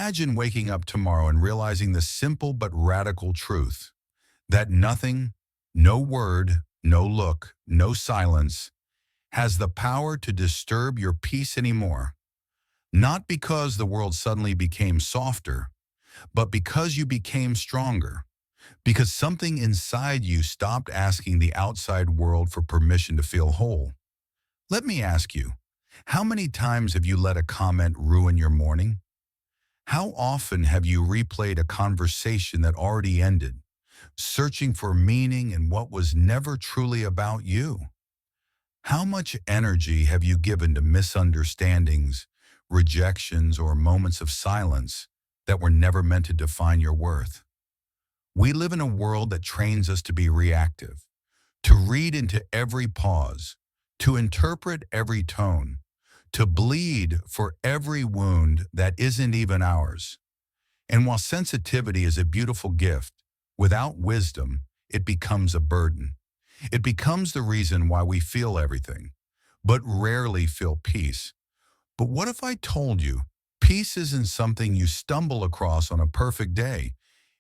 Imagine waking up tomorrow and realizing the simple but radical truth that nothing, no word, no look, no silence has the power to disturb your peace anymore. Not because the world suddenly became softer, but because you became stronger. Because something inside you stopped asking the outside world for permission to feel whole. Let me ask you, how many times have you let a comment ruin your morning? How often have you replayed a conversation that already ended, searching for meaning in what was never truly about you? How much energy have you given to misunderstandings, rejections, or moments of silence that were never meant to define your worth? We live in a world that trains us to be reactive, to read into every pause, to interpret every tone, to bleed for every wound that isn't even ours. And while sensitivity is a beautiful gift, without wisdom, it becomes a burden. It becomes the reason why we feel everything, but rarely feel peace. But what if I told you peace isn't something you stumble across on a perfect day?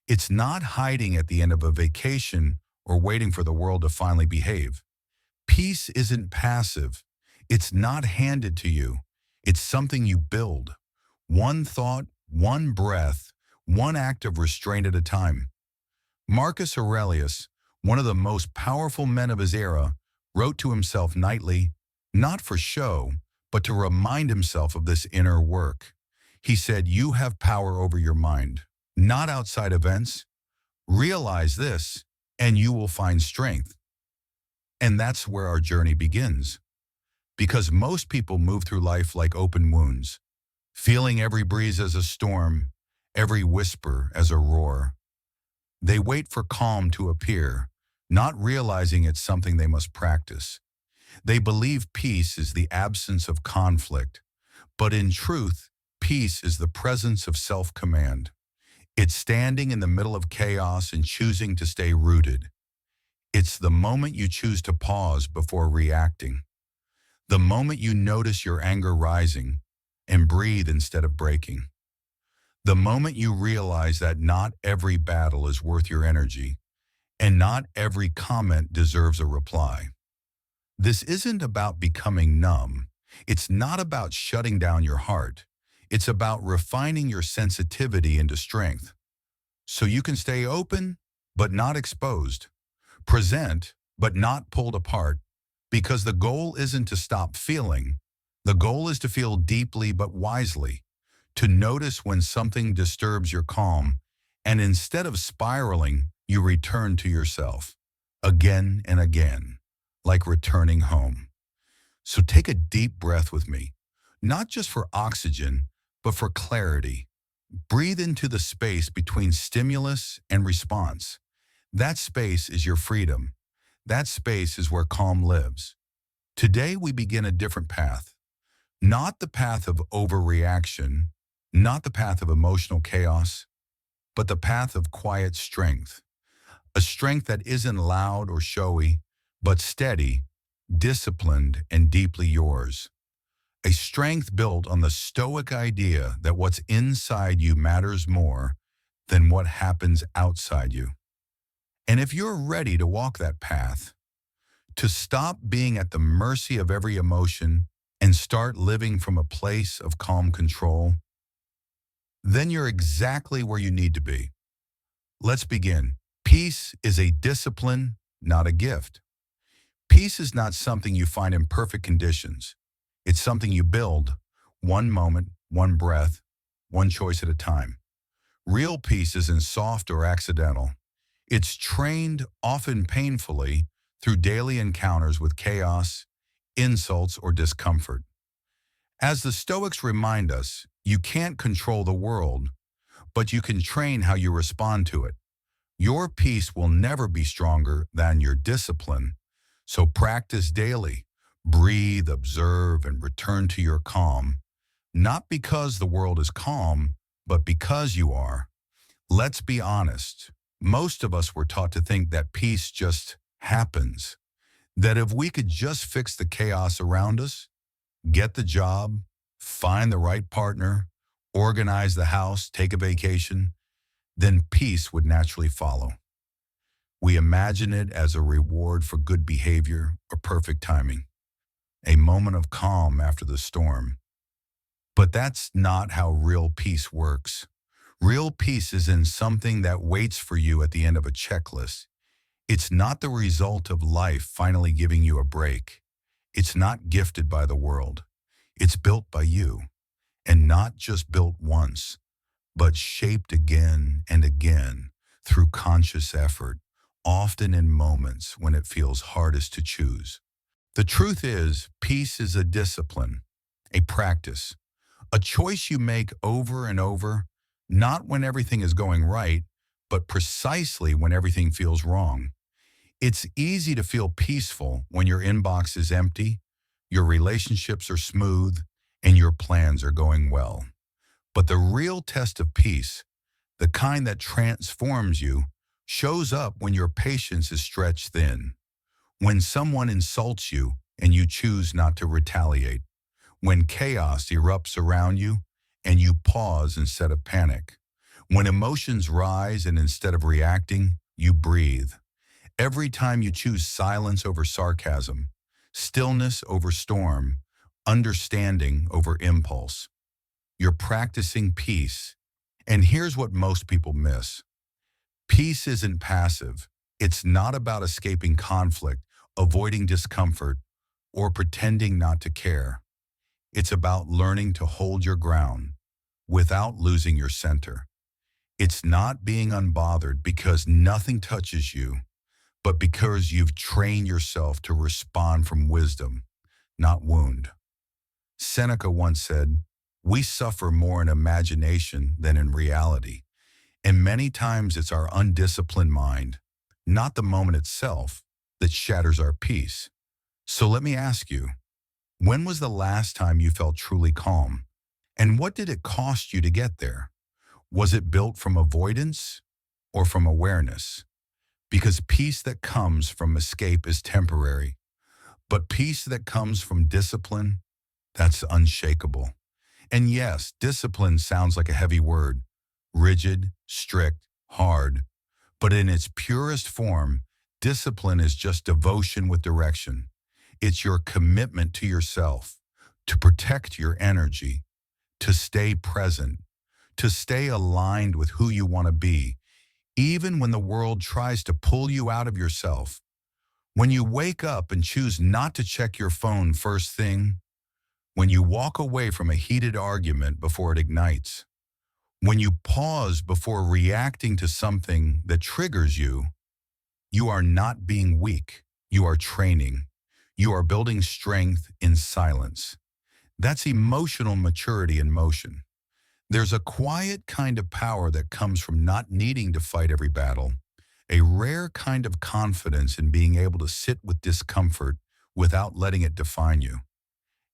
It's not hiding at the end of a vacation or waiting for the world to finally behave. Peace isn't passive. It's not handed to you. It's something you build. One thought, one breath, one act of restraint at a time. Marcus Aurelius, one of the most powerful men of his era, wrote to himself nightly, not for show, but to remind himself of this inner work. He said, "You have power over your mind, not outside events. Realize this, and you will find strength." And that's where our journey begins. Because most people move through life like open wounds, feeling every breeze as a storm, every whisper as a roar. They wait for calm to appear, not realizing it's something they must practice. They believe peace is the absence of conflict, but in truth, peace is the presence of self-command. It's standing in the middle of chaos and choosing to stay rooted. It's the moment you choose to pause before reacting. The moment you notice your anger rising and breathe instead of breaking. The moment you realize that not every battle is worth your energy and not every comment deserves a reply. This isn't about becoming numb. It's not about shutting down your heart. It's about refining your sensitivity into strength so you can stay open but not exposed, present but not pulled apart, because the goal isn't to stop feeling. The goal is to feel deeply but wisely, to notice when something disturbs your calm, and instead of spiraling, you return to yourself again and again, like returning home. So take a deep breath with me, not just for oxygen, but for clarity. Breathe into the space between stimulus and response. That space is your freedom. That space is where calm lives. Today we begin a different path. Not the path of overreaction, not the path of emotional chaos, but the path of quiet strength. A strength that isn't loud or showy, but steady, disciplined, and deeply yours. A strength built on the Stoic idea that what's inside you matters more than what happens outside you. And if you're ready to walk that path, to stop being at the mercy of every emotion and start living from a place of calm control, then you're exactly where you need to be. Let's begin. Peace is a discipline, not a gift. Peace is not something you find in perfect conditions. It's something you build, one moment, one breath, one choice at a time. Real peace isn't soft or accidental. It's trained, often painfully, through daily encounters with chaos, insults, or discomfort. As the Stoics remind us, you can't control the world, but you can train how you respond to it. Your peace will never be stronger than your discipline, so practice daily. Breathe, observe, and return to your calm, not because the world is calm, but because you are. Let's be honest. Most of us were taught to think that peace just happens, that if we could just fix the chaos around us, get the job, find the right partner, organize the house, take a vacation, then peace would naturally follow. We imagine it as a reward for good behavior or perfect timing, a moment of calm after the storm. But that's not how real peace works. Real peace is in something that waits for you at the end of a checklist. It's not the result of life finally giving you a break. It's not gifted by the world. It's built by you, and not just built once, but shaped again and again through conscious effort, often in moments when it feels hardest to choose. The truth is, peace is a discipline, a practice, a choice you make over and over, not when everything is going right, but precisely when everything feels wrong. It's easy to feel peaceful when your inbox is empty, your relationships are smooth, and your plans are going well. But the real test of peace, the kind that transforms you, shows up when your patience is stretched thin, when someone insults you and you choose not to retaliate, when chaos erupts around you and you pause instead of panic, when emotions rise and instead of reacting, you breathe. Every time you choose silence over sarcasm, stillness over storm, understanding over impulse, you're practicing peace. And here's what most people miss. Peace isn't passive. It's not about escaping conflict, avoiding discomfort, or pretending not to care. It's about learning to hold your ground without losing your center. It's not being unbothered because nothing touches you, but because you've trained yourself to respond from wisdom, not wound. Seneca once said, "We suffer more in imagination than in reality." And many times it's our undisciplined mind, not the moment itself, that shatters our peace. So let me ask you, when was the last time you felt truly calm? And what did it cost you to get there? Was it built from avoidance or from awareness? Because peace that comes from escape is temporary, but peace that comes from discipline, that's unshakable. And yes, discipline sounds like a heavy word, rigid, strict, hard, but in its purest form, discipline is just devotion with direction. It's your commitment to yourself, to protect your energy, to stay present, to stay aligned with who you want to be, even when the world tries to pull you out of yourself. When you wake up and choose not to check your phone first thing, when you walk away from a heated argument before it ignites, when you pause before reacting to something that triggers you, you are not being weak. You are training. You are building strength in silence. That's emotional maturity in motion. There's a quiet kind of power that comes from not needing to fight every battle, a rare kind of confidence in being able to sit with discomfort without letting it define you.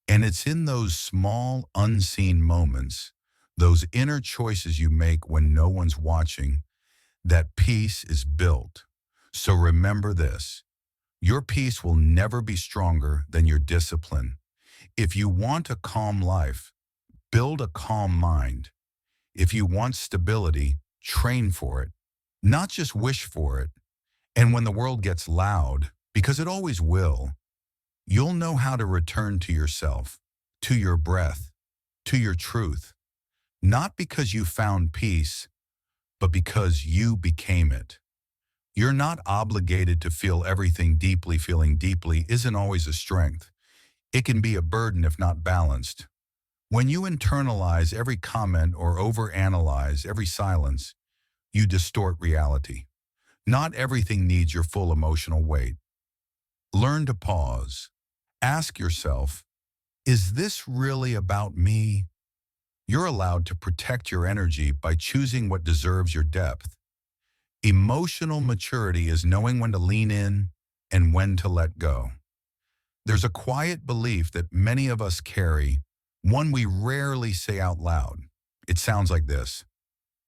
And it's in those small, unseen moments, those inner choices you make when no one's watching, that peace is built. So remember this, your peace will never be stronger than your discipline. If you want a calm life, build a calm mind. If you want stability, train for it, not just wish for it. And when the world gets loud, because it always will, you'll know how to return to yourself, to your breath, to your truth, not because you found peace, but because you became it. You're not obligated to feel everything deeply. Feeling deeply isn't always a strength. It can be a burden if not balanced. When you internalize every comment or overanalyze every silence, you distort reality. Not everything needs your full emotional weight. Learn to pause. Ask yourself, is this really about me? You're allowed to protect your energy by choosing what deserves your depth. Emotional maturity is knowing when to lean in and when to let go. There's a quiet belief that many of us carry, one we rarely say out loud. It sounds like this: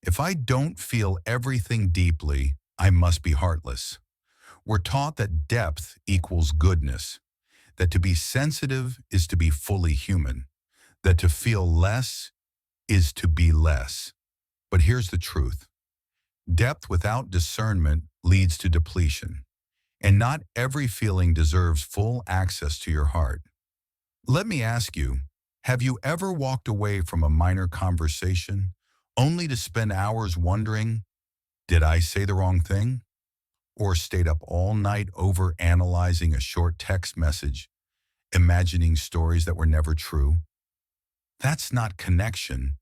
if I don't feel everything deeply, I must be heartless. We're taught that depth equals goodness, that to be sensitive is to be fully human, that to feel less is to be less. But here's the truth. Depth without discernment leads to depletion, and not every feeling deserves full access to your heart. Let me ask you, have you ever walked away from a minor conversation only to spend hours wondering, did I say the wrong thing? Or stayed up all night over analyzing a short text message, imagining stories that were never true? That's not connection.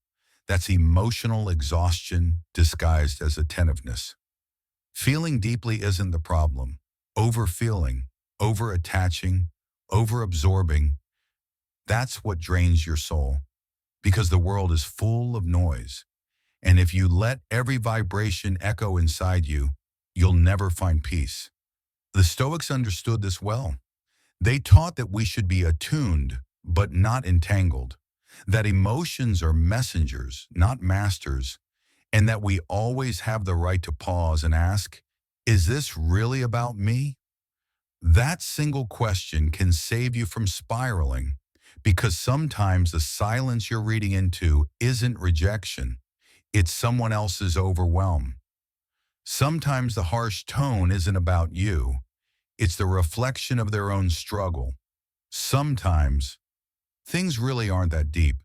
That's emotional exhaustion disguised as attentiveness. Feeling deeply isn't the problem. Overfeeling, over-attaching, over-absorbing, that's what drains your soul. Because the world is full of noise. And if you let every vibration echo inside you, you'll never find peace. The Stoics understood this well. They taught that we should be attuned, but not entangled. That emotions are messengers, not masters, and that we always have the right to pause and ask, is this really about me? That single question can save you from spiraling, because sometimes the silence you're reading into isn't rejection, it's someone else's overwhelm. Sometimes the harsh tone isn't about you, it's the reflection of their own struggle. Sometimes things really aren't that deep.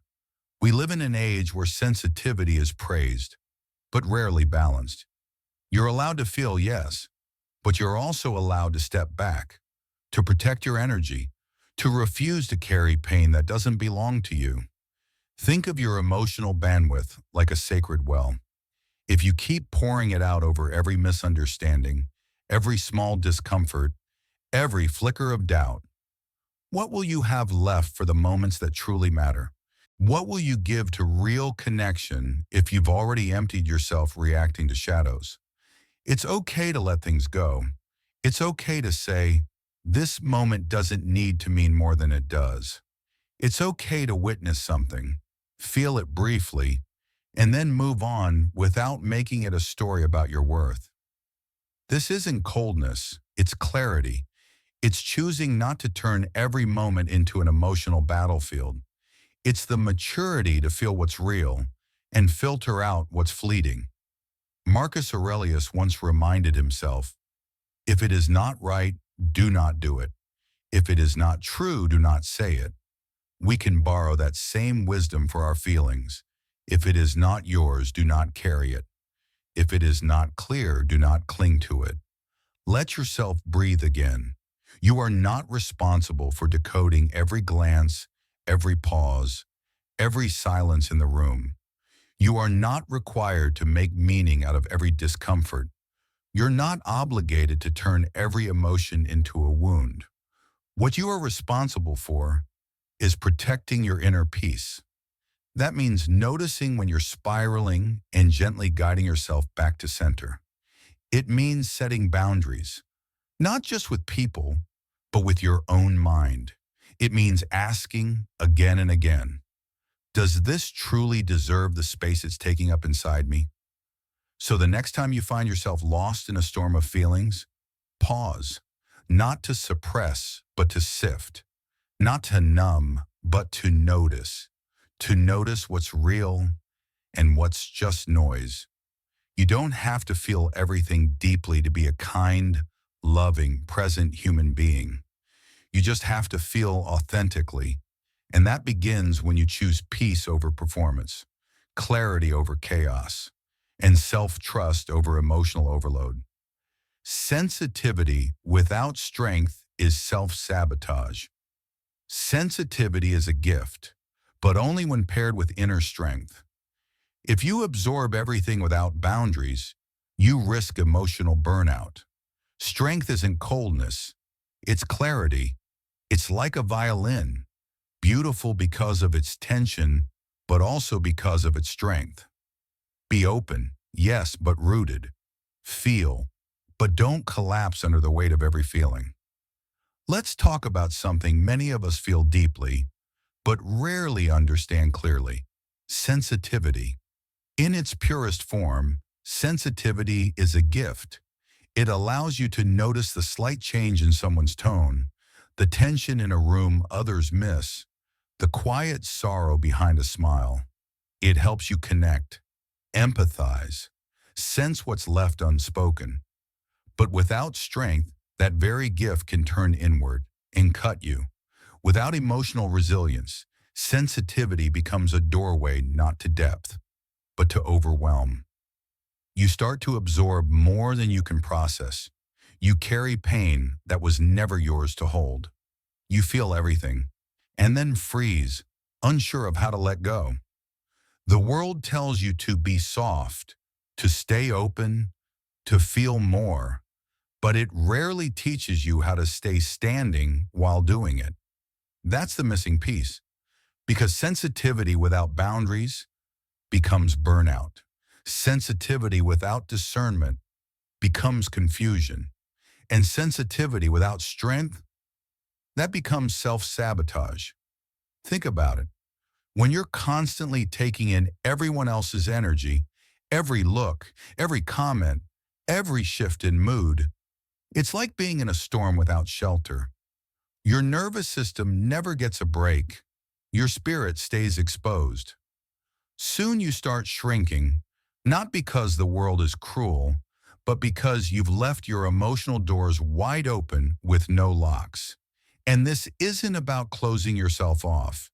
We live in an age where sensitivity is praised, but rarely balanced. You're allowed to feel, yes, but you're also allowed to step back, to protect your energy, to refuse to carry pain that doesn't belong to you. Think of your emotional bandwidth like a sacred well. If you keep pouring it out over every misunderstanding, every small discomfort, every flicker of doubt, what will you have left for the moments that truly matter? What will you give to real connection if you've already emptied yourself reacting to shadows? It's okay to let things go. It's okay to say, this moment doesn't need to mean more than it does. It's okay to witness something, feel it briefly, and then move on without making it a story about your worth. This isn't coldness, it's clarity. It's choosing not to turn every moment into an emotional battlefield. It's the maturity to feel what's real and filter out what's fleeting. Marcus Aurelius once reminded himself, if it is not right, do not do it. If it is not true, do not say it. We can borrow that same wisdom for our feelings. If it is not yours, do not carry it. If it is not clear, do not cling to it. Let yourself breathe again. You are not responsible for decoding every glance, every pause, every silence in the room. You are not required to make meaning out of every discomfort. You're not obligated to turn every emotion into a wound. What you are responsible for is protecting your inner peace. That means noticing when you're spiraling and gently guiding yourself back to center. It means setting boundaries, not just with people, but with your own mind. It means asking again and again, does this truly deserve the space it's taking up inside me? So the next time you find yourself lost in a storm of feelings, pause, not to suppress, but to sift, not to numb, but to notice what's real and what's just noise. You don't have to feel everything deeply to be a kind, loving, present human being. You just have to feel authentically. And that begins when you choose peace over performance, clarity over chaos, and self-trust over emotional overload. Sensitivity without strength is self-sabotage. Sensitivity is a gift, but only when paired with inner strength. If you absorb everything without boundaries, you risk emotional burnout. Strength isn't coldness, it's clarity. It's like a violin, beautiful because of its tension, but also because of its strength. Be open, yes, but rooted. Feel, but don't collapse under the weight of every feeling. Let's talk about something many of us feel deeply, but rarely understand clearly: sensitivity. In its purest form, sensitivity is a gift. It allows you to notice the slight change in someone's tone, the tension in a room others miss, the quiet sorrow behind a smile. It helps you connect, empathize, sense what's left unspoken. But without strength, that very gift can turn inward and cut you. Without emotional resilience, sensitivity becomes a doorway not to depth, but to overwhelm. You start to absorb more than you can process. You carry pain that was never yours to hold. You feel everything, and then freeze, unsure of how to let go. The world tells you to be soft, to stay open, to feel more, but it rarely teaches you how to stay standing while doing it. That's the missing piece, because sensitivity without boundaries becomes burnout. Sensitivity without discernment becomes confusion. And sensitivity without strength, that becomes self-sabotage. Think about it. When you're constantly taking in everyone else's energy, every look, every comment, every shift in mood, it's like being in a storm without shelter. Your nervous system never gets a break. Your spirit stays exposed. Soon you start shrinking, not because the world is cruel, but because you've left your emotional doors wide open with no locks. And this isn't about closing yourself off.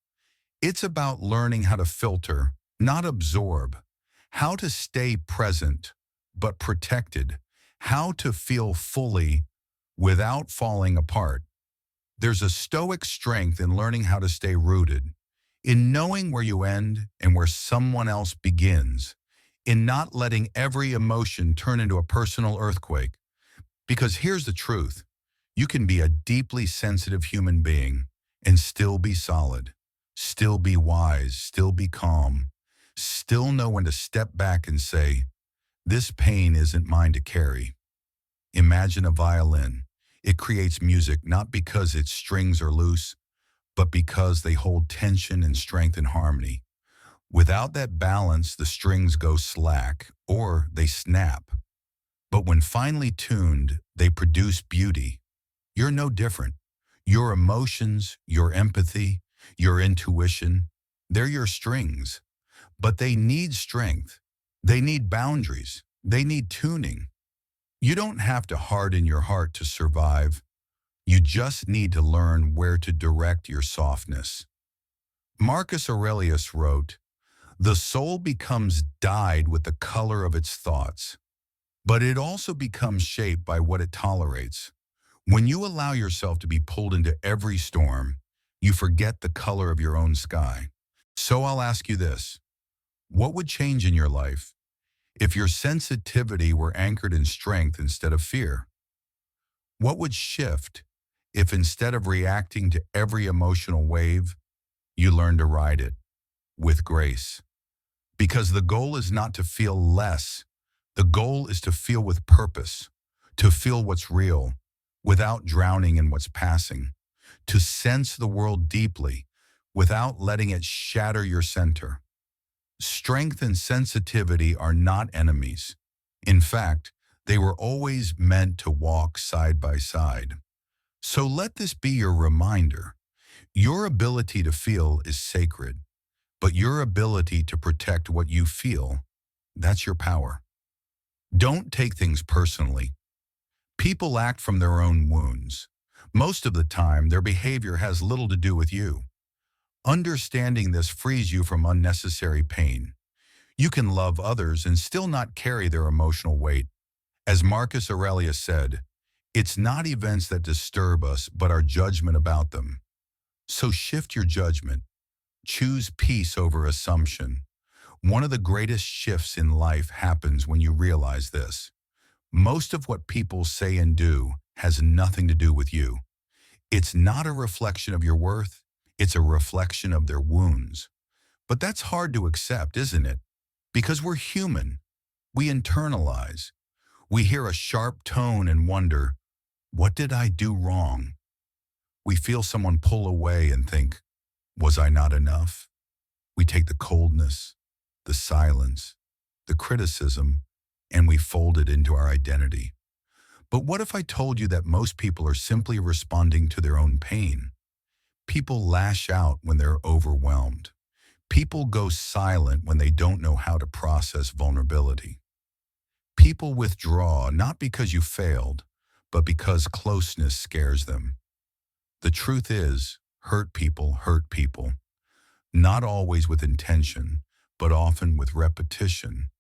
It's about learning how to filter, not absorb, how to stay present, but protected, how to feel fully without falling apart. There's a stoic strength in learning how to stay rooted, in knowing where you end and where someone else begins, in not letting every emotion turn into a personal earthquake. Because here's the truth. You can be a deeply sensitive human being and still be solid, still be wise, still be calm, still know when to step back and say, this pain isn't mine to carry. Imagine a violin. It creates music not because its strings are loose, but because they hold tension and strength and harmony. Without that balance, the strings go slack or they snap. But when finely tuned, they produce beauty. You're no different. Your emotions, your empathy, your intuition, they're your strings. But they need strength. They need boundaries. They need tuning. You don't have to harden your heart to survive. You just need to learn where to direct your softness. Marcus Aurelius wrote, "The soul becomes dyed with the color of its thoughts, but it also becomes shaped by what it tolerates." When you allow yourself to be pulled into every storm, you forget the color of your own sky. So I'll ask you this. What would change in your life if your sensitivity were anchored in strength instead of fear? What would shift if instead of reacting to every emotional wave, you learned to ride it with grace? Because the goal is not to feel less. The goal is to feel with purpose, to feel what's real without drowning in what's passing, to sense the world deeply without letting it shatter your center. Strength and sensitivity are not enemies. In fact, they were always meant to walk side by side. So let this be your reminder. Your ability to feel is sacred, but your ability to protect what you feel, that's your power. Don't take things personally. People act from their own wounds. Most of the time, their behavior has little to do with you. Understanding this frees you from unnecessary pain. You can love others and still not carry their emotional weight. As Marcus Aurelius said, it's not events that disturb us, but our judgment about them. So shift your judgment. Choose peace over assumption. One of the greatest shifts in life happens when you realize this. Most of what people say and do has nothing to do with you. It's not a reflection of your worth. It's a reflection of their wounds. But that's hard to accept, isn't it? Because we're human. We internalize. We hear a sharp tone and wonder, what did I do wrong? We feel someone pull away and think, was I not enough? We take the coldness, the silence, the criticism, and we fold it into our identity. But what if I told you that most people are simply responding to their own pain? People lash out when they're overwhelmed. People go silent when they don't know how to process vulnerability. People withdraw not because you failed, but because closeness scares them. The truth is, hurt people, not always with intention, but often with repetition.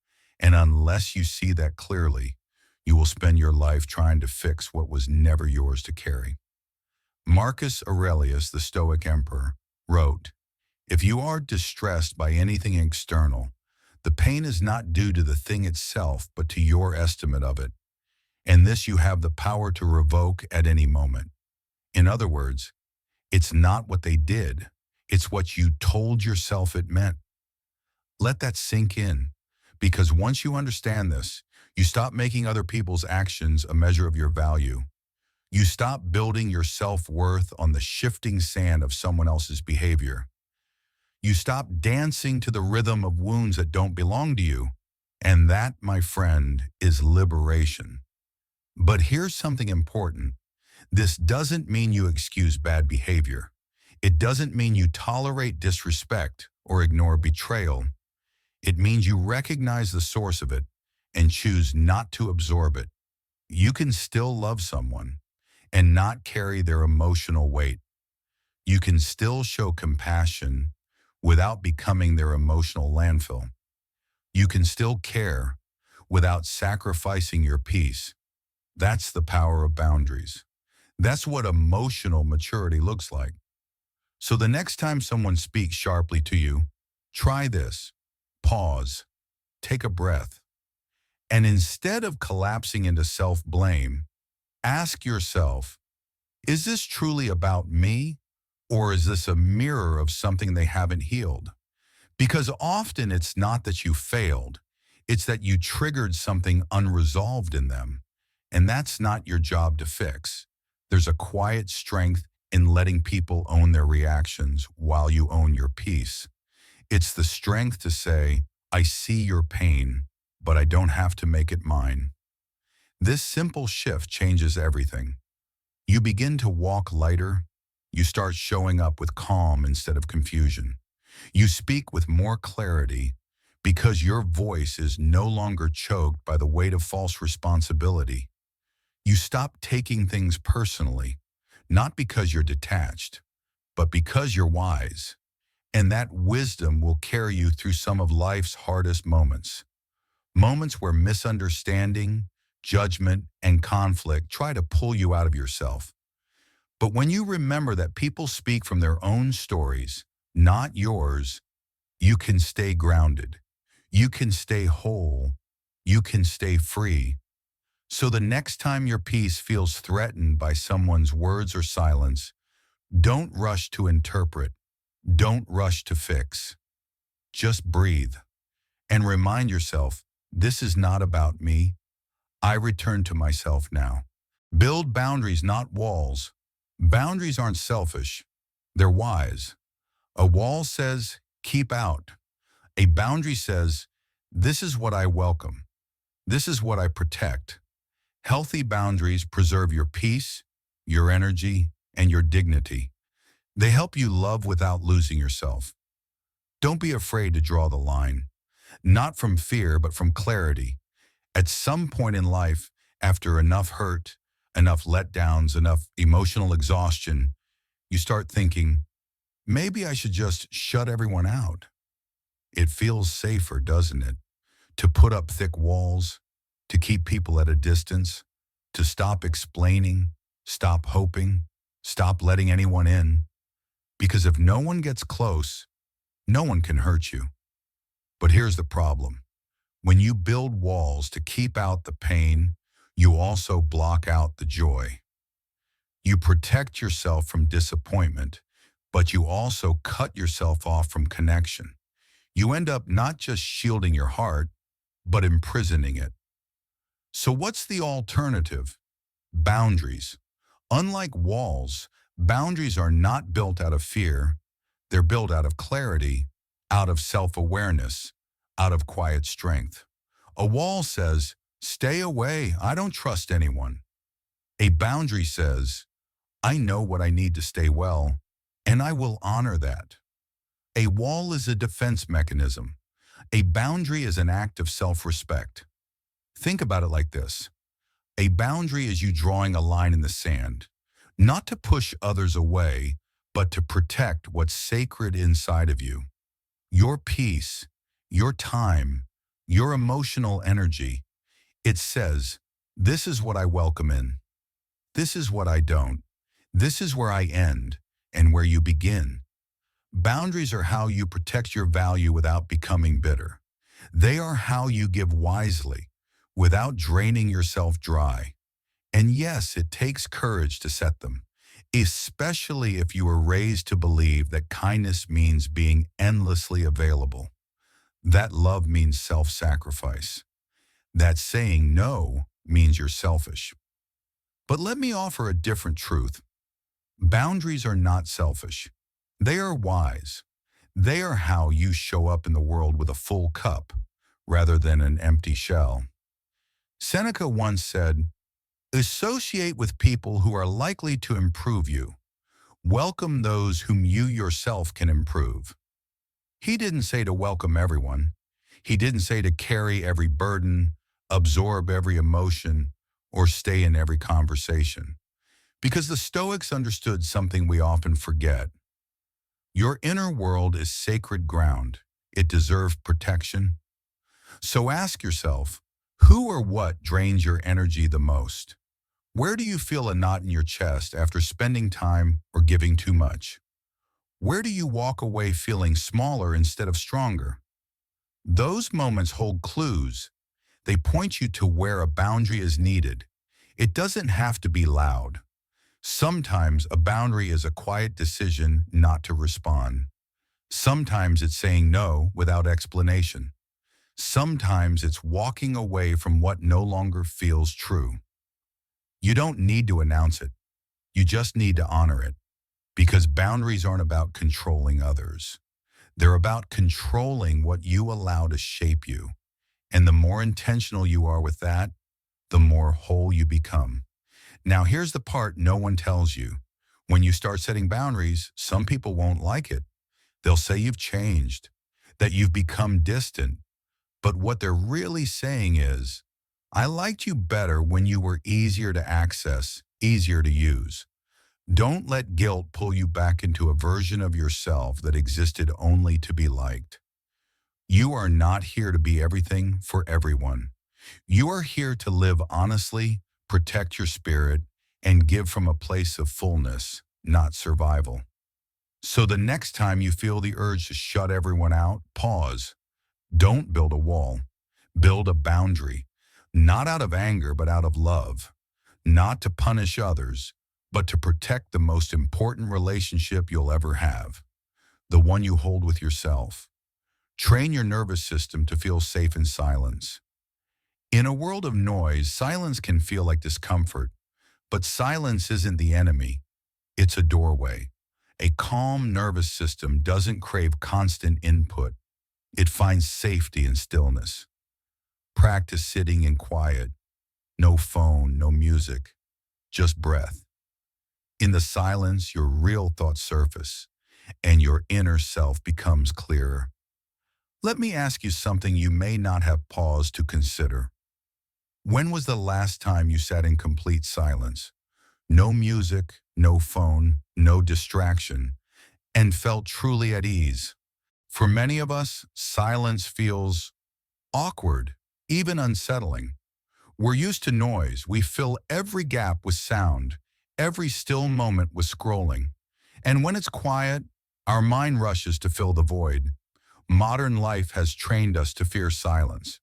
And unless you see that clearly, you will spend your life trying to fix what was never yours to carry. Marcus Aurelius, the Stoic emperor, wrote, "If you are distressed by anything external, the pain is not due to the thing itself, but to your estimate of it. And this you have the power to revoke at any moment." In other words, it's not what they did, it's what you told yourself it meant. Let that sink in, because once you understand this, you stop making other people's actions a measure of your value. You stop building your self-worth on the shifting sand of someone else's behavior. You stop dancing to the rhythm of wounds that don't belong to you. And that, my friend, is liberation. But here's something important. This doesn't mean you excuse bad behavior. It doesn't mean you tolerate disrespect or ignore betrayal. It means you recognize the source of it and choose not to absorb it. You can still love someone and not carry their emotional weight. You can still show compassion without becoming their emotional landfill. You can still care without sacrificing your peace. That's the power of boundaries. That's what emotional maturity looks like. So the next time someone speaks sharply to you, try this. Pause, take a breath, and instead of collapsing into self-blame, ask yourself, is this truly about me, or is this a mirror of something they haven't healed? Because often it's not that you failed, it's that you triggered something unresolved in them, and that's not your job to fix. There's a quiet strength in letting people own their reactions while you own your peace. It's the strength to say, I see your pain, but I don't have to make it mine. This simple shift changes everything. You begin to walk lighter. You start showing up with calm instead of confusion. You speak with more clarity because your voice is no longer choked by the weight of false responsibility. You stop taking things personally, not because you're detached, but because you're wise. And that wisdom will carry you through some of life's hardest moments. Moments where misunderstanding, judgment, and conflict try to pull you out of yourself. But when you remember that people speak from their own stories, not yours, you can stay grounded. You can stay whole. You can stay free. So the next time your peace feels threatened by someone's words or silence, don't rush to interpret. Don't rush to fix. Just breathe and remind yourself, this is not about me. I return to myself now. Build boundaries, not walls. Boundaries aren't selfish. They're wise. A wall says, keep out. A boundary says, this is what I welcome. This is what I protect. Healthy boundaries preserve your peace, your energy, and your dignity. They help you love without losing yourself. Don't be afraid to draw the line. Not from fear, but from clarity. At some point in life, after enough hurt, enough letdowns, enough emotional exhaustion, you start thinking, maybe I should just shut everyone out. It feels safer, doesn't it? To put up thick walls, to keep people at a distance, to stop explaining, stop hoping, stop letting anyone in. Because if no one gets close, no one can hurt you. But here's the problem. When you build walls to keep out the pain, you also block out the joy. You protect yourself from disappointment, but you also cut yourself off from connection. You end up not just shielding your heart, but imprisoning it. So what's the alternative? Boundaries. Unlike walls, boundaries are not built out of fear. They're built out of clarity, out of self-awareness, out of quiet strength. A wall says, stay away, I don't trust anyone. A boundary says, I know what I need to stay well, and I will honor that. A wall is a defense mechanism. A boundary is an act of self-respect. Think about it like this. A boundary is you drawing a line in the sand, not to push others away, but to protect what's sacred inside of you. Your peace, your time, your emotional energy. It says, this is what I welcome in. This is what I don't. This is where I end and where you begin. Boundaries are how you protect your value without becoming bitter. They are how you give wisely, without draining yourself dry. And yes, it takes courage to set them, especially if you were raised to believe that kindness means being endlessly available, that love means self-sacrifice, that saying no means you're selfish. But let me offer a different truth. Boundaries are not selfish. They are wise. They are how you show up in the world with a full cup rather than an empty shell. Seneca once said, associate with people who are likely to improve you. Welcome those whom you yourself can improve. He didn't say to welcome everyone. He didn't say to carry every burden, absorb every emotion, or stay in every conversation. Because the Stoics understood something we often forget. Your inner world is sacred ground. It deserves protection. So ask yourself, who or what drains your energy the most? Where do you feel a knot in your chest after spending time or giving too much? Where do you walk away feeling smaller instead of stronger? Those moments hold clues. They point you to where a boundary is needed. It doesn't have to be loud. Sometimes a boundary is a quiet decision not to respond. Sometimes it's saying no without explanation. Sometimes it's walking away from what no longer feels true. You don't need to announce it. You just need to honor it. Because boundaries aren't about controlling others. They're about controlling what you allow to shape you. And the more intentional you are with that, the more whole you become. Now here's the part no one tells you. When you start setting boundaries, some people won't like it. They'll say you've changed, that you've become distant. But what they're really saying is, I liked you better when you were easier to access, easier to use. Don't let guilt pull you back into a version of yourself that existed only to be liked. You are not here to be everything for everyone. You are here to live honestly, protect your spirit, and give from a place of fullness, not survival. So the next time you feel the urge to shut everyone out, pause. Don't build a wall. Build a boundary, not out of anger, but out of love. Not to punish others, but to protect the most important relationship you'll ever have, the one you hold with yourself. Train your nervous system to feel safe in silence. In a world of noise, silence can feel like discomfort, but silence isn't the enemy. It's a doorway. A calm nervous system doesn't crave constant input. It finds safety in stillness. Practice sitting in quiet. No phone, no music, just breath. In the silence, your real thoughts surface, and your inner self becomes clearer. Let me ask you something you may not have paused to consider. When was the last time you sat in complete silence? No music, no phone, no distraction, and felt truly at ease. For many of us, silence feels awkward, even unsettling. We're used to noise. We fill every gap with sound, every still moment with scrolling. And when it's quiet, our mind rushes to fill the void. Modern life has trained us to fear silence,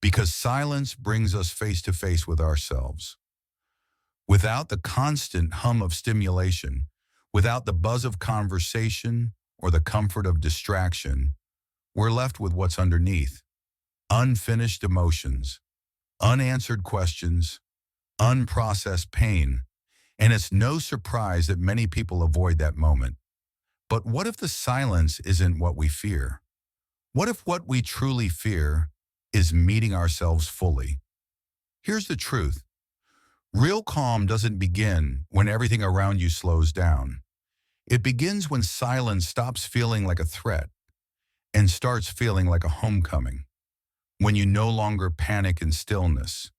because silence brings us face to face with ourselves. Without the constant hum of stimulation, without the buzz of conversation or the comfort of distraction, we're left with what's underneath. Unfinished emotions, unanswered questions, unprocessed pain. And it's no surprise that many people avoid that moment. But what if the silence isn't what we fear? What if what we truly fear is meeting ourselves fully? Here's the truth. Real calm doesn't begin when everything around you slows down. It begins when silence stops feeling like a threat and starts feeling like a homecoming. When you no longer panic in stillness.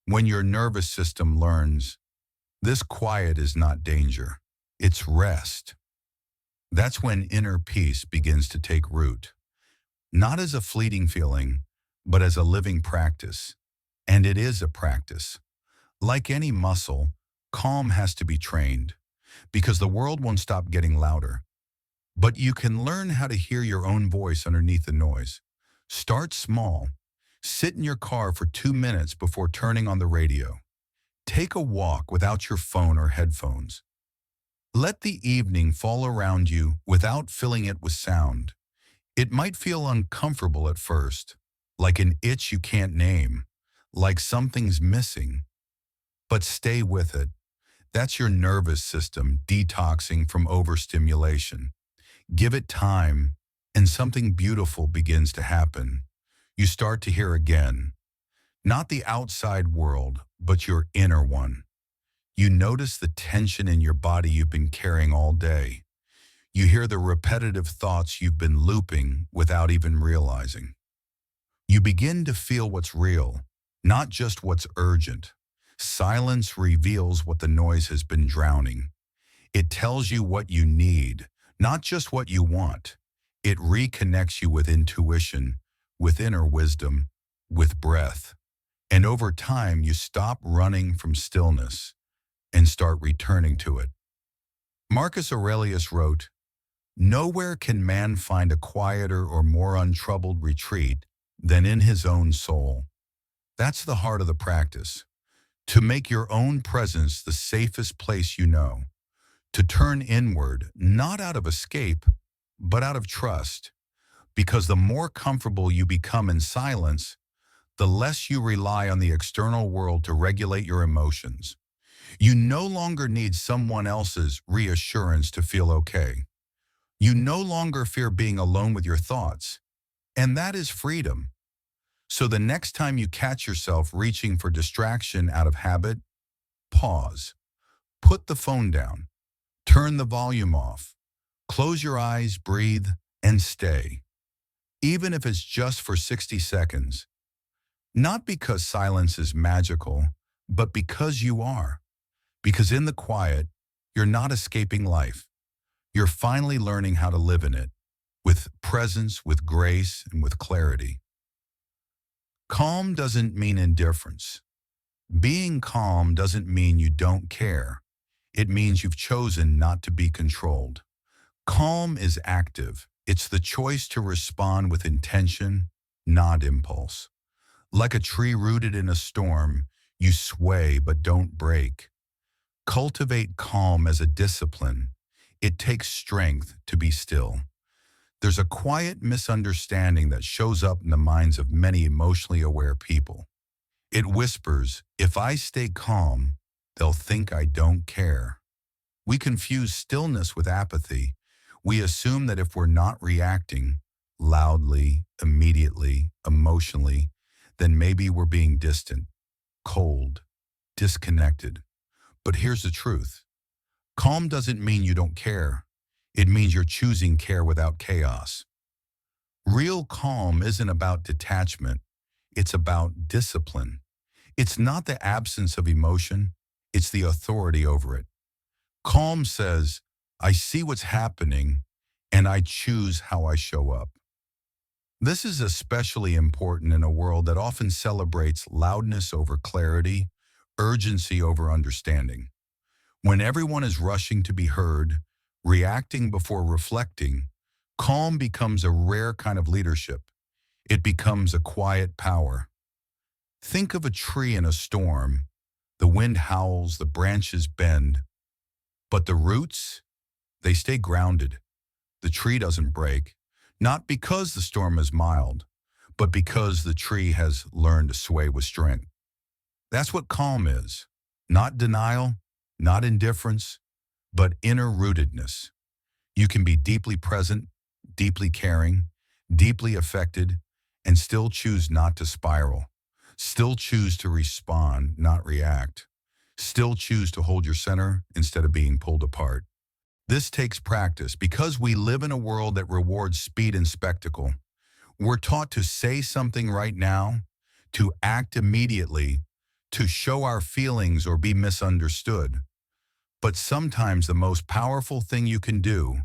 When your nervous system learns, this quiet is not danger, it's rest. That's when inner peace begins to take root, not as a fleeting feeling, but as a living practice. And it is a practice. Like any muscle, calm has to be trained, because the world won't stop getting louder. But you can learn how to hear your own voice underneath the noise. Start small. Sit in your car for 2 minutes before turning on the radio. Take a walk without your phone or headphones. Let the evening fall around you without filling it with sound. It might feel uncomfortable at first, like an itch you can't name, like something's missing. But stay with it. That's your nervous system detoxing from overstimulation. Give it time, and something beautiful begins to happen. You start to hear again, not the outside world, but your inner one. You notice the tension in your body you've been carrying all day. You hear the repetitive thoughts you've been looping without even realizing. You begin to feel what's real, not just what's urgent. Silence reveals what the noise has been drowning. It tells you what you need, not just what you want. It reconnects you with intuition, with inner wisdom, with breath. And over time, you stop running from stillness and start returning to it. Marcus Aurelius wrote, "Nowhere can man find a quieter or more untroubled retreat than in his own soul." That's the heart of the practice. To make your own presence the safest place you know. To turn inward, not out of escape, but out of trust. Because the more comfortable you become in silence, the less you rely on the external world to regulate your emotions. You no longer need someone else's reassurance to feel okay. You no longer fear being alone with your thoughts. And that is freedom. So the next time you catch yourself reaching for distraction out of habit, pause. Put the phone down. Turn the volume off. Close your eyes, breathe, and stay. Even if it's just for 60 seconds. Not because silence is magical, but because you are. Because in the quiet, you're not escaping life. You're finally learning how to live in it, with presence, with grace, and with clarity. Calm doesn't mean indifference. Being calm doesn't mean you don't care. It means you've chosen not to be controlled. Calm is active. It's the choice to respond with intention, not impulse. Like a tree rooted in a storm, you sway but don't break. Cultivate calm as a discipline. It takes strength to be still. There's a quiet misunderstanding that shows up in the minds of many emotionally aware people. It whispers, if I stay calm, they'll think I don't care. We confuse stillness with apathy. We assume that if we're not reacting loudly, immediately, emotionally, then maybe we're being distant, cold, disconnected. But here's the truth. Calm doesn't mean you don't care. It means you're choosing care without chaos. Real calm isn't about detachment. It's about discipline. It's not the absence of emotion. It's the authority over it. Calm says, I see what's happening, and I choose how I show up. This is especially important in a world that often celebrates loudness over clarity, urgency over understanding. When everyone is rushing to be heard, reacting before reflecting, calm becomes a rare kind of leadership. It becomes a quiet power. Think of a tree in a storm. The wind howls, the branches bend, but the roots, they stay grounded. The tree doesn't break, not because the storm is mild, but because the tree has learned to sway with strength. That's what calm is. Not denial, not indifference, but inner rootedness. You can be deeply present, deeply caring, deeply affected, and still choose not to spiral. Still choose to respond, not react. Still choose to hold your center instead of being pulled apart. This takes practice because we live in a world that rewards speed and spectacle. We're taught to say something right now, to act immediately, to show our feelings or be misunderstood. But sometimes the most powerful thing you can do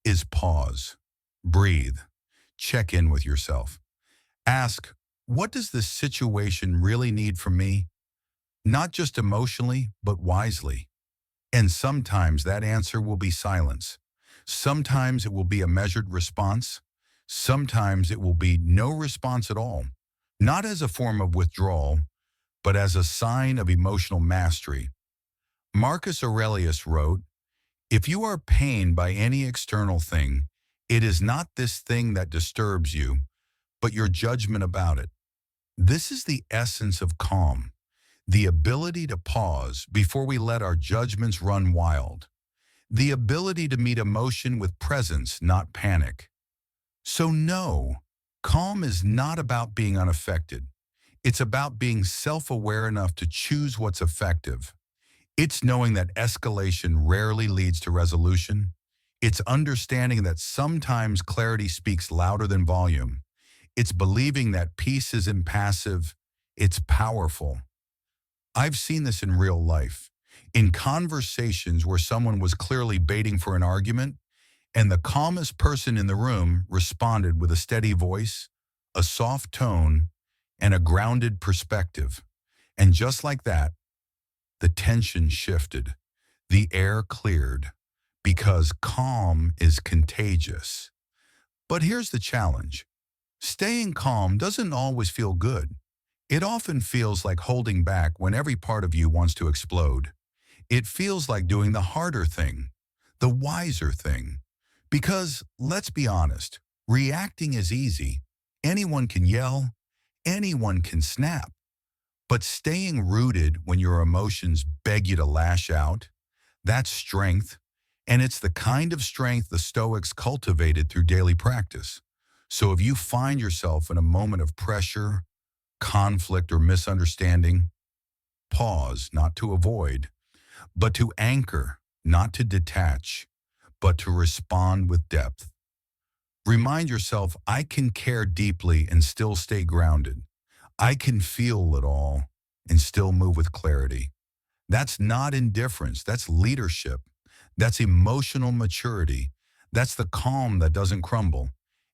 is pause, breathe, check in with yourself. Ask, what does this situation really need from me? Not just emotionally, but wisely. And sometimes that answer will be silence. Sometimes it will be a measured response. Sometimes it will be no response at all. Not as a form of withdrawal, but as a sign of emotional mastery. Marcus Aurelius wrote, "If you are pained by any external thing, it is not this thing that disturbs you, but your judgment about it." This is the essence of calm, the ability to pause before we let our judgments run wild, the ability to meet emotion with presence, not panic. So no, calm is not about being unaffected. It's about being self-aware enough to choose what's effective. It's knowing that escalation rarely leads to resolution. It's understanding that sometimes clarity speaks louder than volume. It's believing that peace isn't passive, it's powerful. I've seen this in real life. In conversations where someone was clearly baiting for an argument, and the calmest person in the room responded with a steady voice, a soft tone, and a grounded perspective. And just like that, the tension shifted. The air cleared because calm is contagious. But here's the challenge. Staying calm doesn't always feel good. It often feels like holding back when every part of you wants to explode. It feels like doing the harder thing, the wiser thing. Because, let's be honest, reacting is easy. Anyone can yell, anyone can snap. But staying rooted when your emotions beg you to lash out, that's strength. And it's the kind of strength the Stoics cultivated through daily practice. So if you find yourself in a moment of pressure, conflict, or misunderstanding, pause, not to avoid, but to anchor, not to detach, but to respond with depth. Remind yourself, I can care deeply and still stay grounded. I can feel it all and still move with clarity. That's not indifference, that's leadership. That's emotional maturity. That's the calm that doesn't crumble.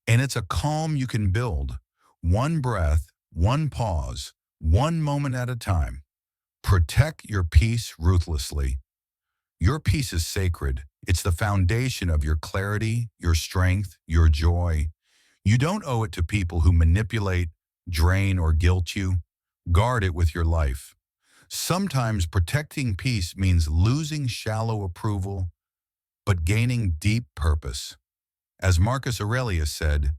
And it's a calm you can build. One breath, one pause, one moment at a time. Protect your peace ruthlessly. Your peace is sacred. It's the foundation of your clarity, your strength, your joy. You don't owe it to people who manipulate, drain, or guilt you. Guard it with your life. Sometimes protecting peace means losing shallow approval, but gaining deep purpose. As Marcus Aurelius said,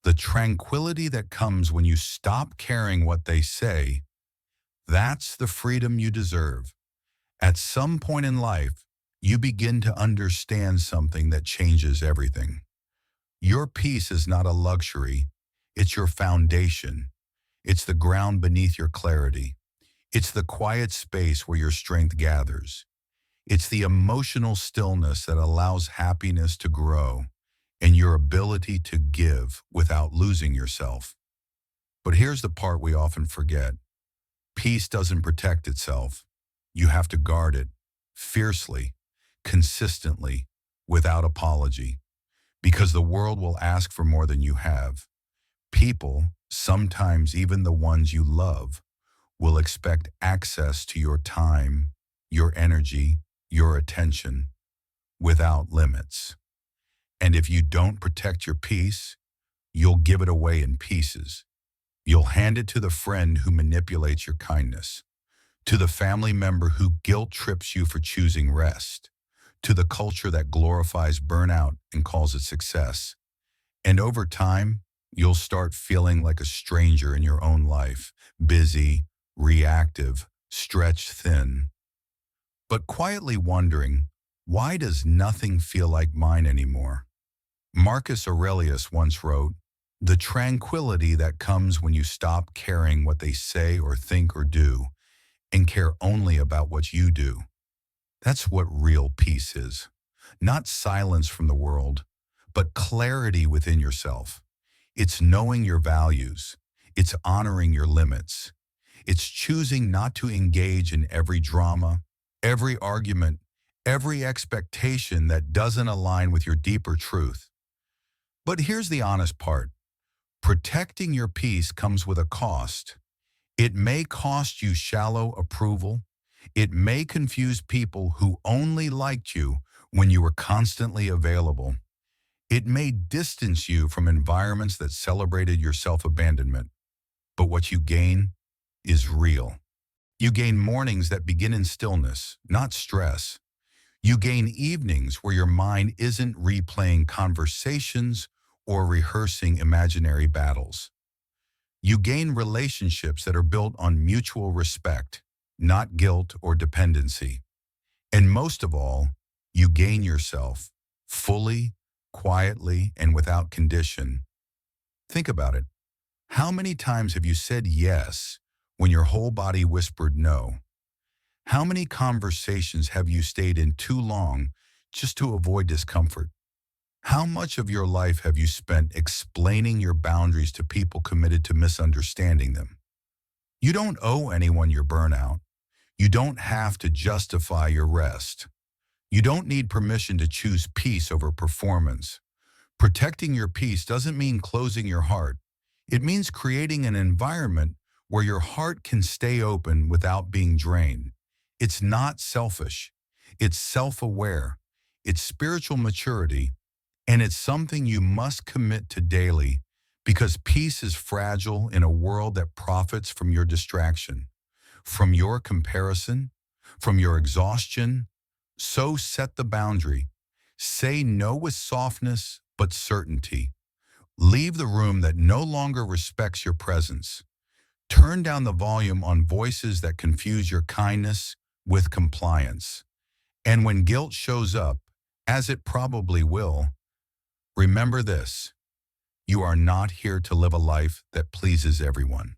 the tranquility that comes when you stop caring what they say, that's the freedom you deserve. At some point in life, you begin to understand something that changes everything. Your peace is not a luxury, it's your foundation. It's the ground beneath your clarity. It's the quiet space where your strength gathers. It's the emotional stillness that allows happiness to grow and your ability to give without losing yourself. But here's the part we often forget. Peace doesn't protect itself. You have to guard it fiercely, consistently, without apology, because the world will ask for more than you have. People, sometimes even the ones you love, will expect access to your time, your energy, your attention, without limits. And if you don't protect your peace, you'll give it away in pieces. You'll hand it to the friend who manipulates your kindness, to the family member who guilt trips you for choosing rest, to the culture that glorifies burnout and calls it success. And over time, you'll start feeling like a stranger in your own life, busy, reactive, stretched thin, but quietly wondering, why does nothing feel like mine anymore? Marcus Aurelius once wrote, "The tranquility that comes when you stop caring what they say or think or do and care only about what you do. That's what real peace is. not silence from the world, but clarity within yourself. It's knowing your values. It's honoring your limits. It's choosing not to engage in every drama, every argument, every expectation that doesn't align with your deeper truth. But here's the honest part. Protecting your peace comes with a cost. It may cost you shallow approval. It may confuse people who only liked you when you were constantly available. It may distance you from environments that celebrated your self-abandonment. But what you gain is real. You gain mornings that begin in stillness, not stress. You gain evenings where your mind isn't replaying conversations or rehearsing imaginary battles. You gain relationships that are built on mutual respect, not guilt or dependency. And most of all, you gain yourself fully, quietly, and without condition. Think about it. How many times have you said yes when your whole body whispered no? How many conversations have you stayed in too long just to avoid discomfort? How much of your life have you spent explaining your boundaries to people committed to misunderstanding them? You don't owe anyone your burnout. You don't have to justify your rest. You don't need permission to choose peace over performance. Protecting your peace doesn't mean closing your heart. It means creating an environment where your heart can stay open without being drained. It's not selfish. It's self-aware. It's spiritual maturity. And it's something you must commit to daily because peace is fragile in a world that profits from your distraction, from your comparison, from your exhaustion. So set the boundary. Say no with softness but certainty. Leave the room that no longer respects your presence. Turn down the volume on voices that confuse your kindness with compliance. And when guilt shows up, as it probably will, remember this. You are not here to live a life that pleases everyone.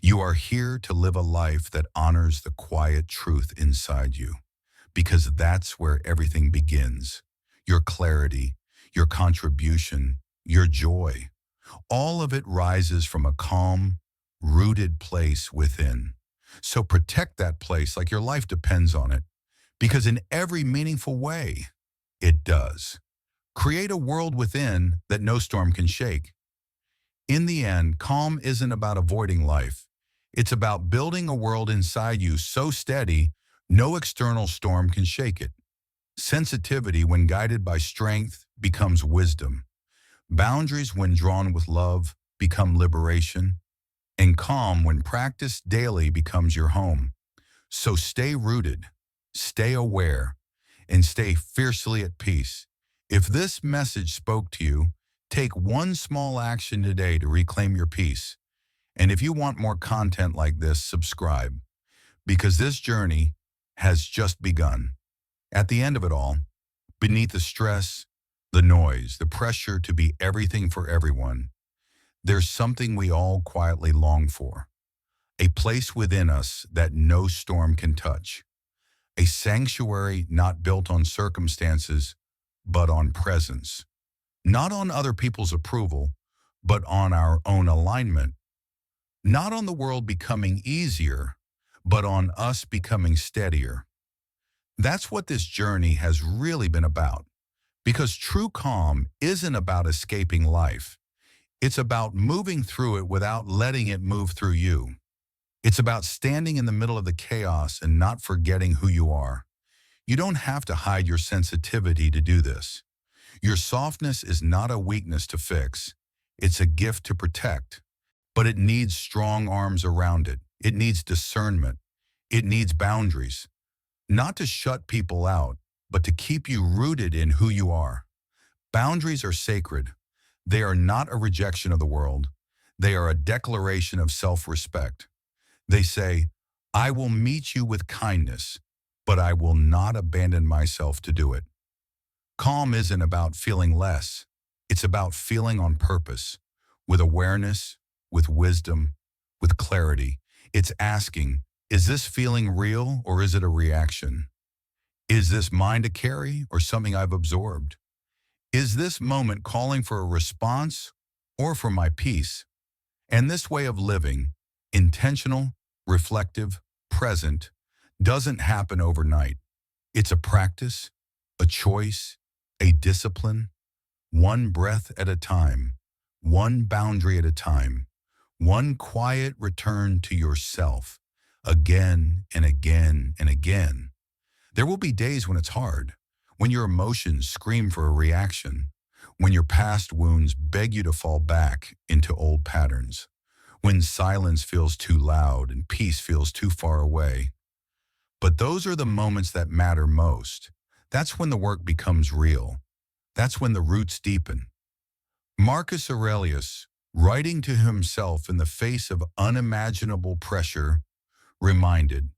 You are here to live a life that honors the quiet truth inside you, because that's where everything begins. Your clarity, your contribution, your joy. All of it rises from a calm, rooted place within. So protect that place like your life depends on it, because in every meaningful way, it does. Create a world within that no storm can shake. In the end, calm isn't about avoiding life. It's about building a world inside you so steady, no external storm can shake it. Sensitivity, when guided by strength, becomes wisdom. Boundaries, when drawn with love, become liberation. And calm, when practiced daily, becomes your home. So stay rooted, stay aware, and stay fiercely at peace. If this message spoke to you, take one small action today to reclaim your peace. And if you want more content like this, subscribe, because this journey has just begun. At the end of it all, beneath the stress, the noise, the pressure to be everything for everyone, there's something we all quietly long for. A place within us that no storm can touch. A sanctuary not built on circumstances, but on presence. Not on other people's approval, but on our own alignment. Not on the world becoming easier, but on us becoming steadier. That's what this journey has really been about. Because true calm isn't about escaping life. It's about moving through it without letting it move through you. It's about standing in the middle of the chaos and not forgetting who you are. You don't have to hide your sensitivity to do this. Your softness is not a weakness to fix. It's a gift to protect. But it needs strong arms around it. It needs discernment. It needs boundaries. Not to shut people out, but to keep you rooted in who you are. Boundaries are sacred. They are not a rejection of the world. They are a declaration of self-respect. They say, I will meet you with kindness, but I will not abandon myself to do it. Calm isn't about feeling less. It's about feeling on purpose, with awareness, with wisdom, with clarity. It's asking, is this feeling real or is it a reaction? Is this mine to carry or something I've absorbed? Is this moment calling for a response or for my peace? And this way of living, intentional, reflective, present, doesn't happen overnight. It's a practice, a choice, a discipline, one breath at a time, one boundary at a time, one quiet return to yourself, again and again and again. There will be days when it's hard, when your emotions scream for a reaction, when your past wounds beg you to fall back into old patterns, when silence feels too loud and peace feels too far away. But those are the moments that matter most. That's when the work becomes real. That's when the roots deepen. Marcus Aurelius, writing to himself in the face of unimaginable pressure, reminded,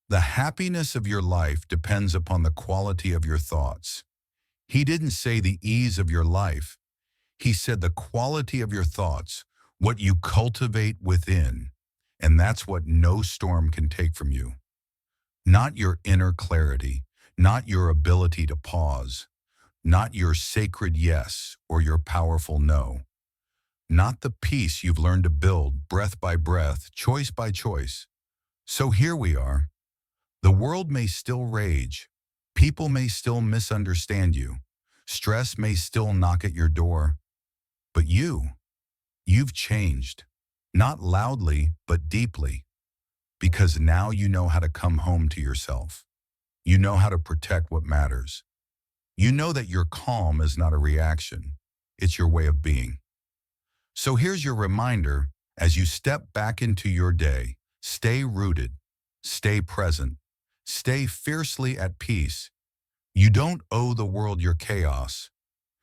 "The happiness of your life depends upon the quality of your thoughts." He didn't say the ease of your life. He said the quality of your thoughts, what you cultivate within. And that's what no storm can take from you. Not your inner clarity, not your ability to pause, not your sacred yes or your powerful no, not the peace you've learned to build breath by breath, choice by choice. So here we are. The world may still rage. People may still misunderstand you. Stress may still knock at your door. But you've changed. Not loudly, but deeply. Because now you know how to come home to yourself. You know how to protect what matters. You know that your calm is not a reaction. It's your way of being. So here's your reminder as you step back into your day. Stay rooted. Stay present. Stay fiercely at peace. You don't owe the world your chaos.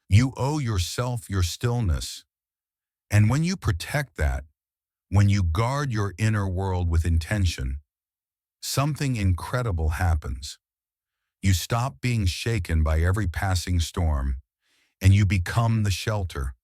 You owe yourself your stillness. And when you protect that, when you guard your inner world with intention, something incredible happens. You stop being shaken by every passing storm, and you become the shelter.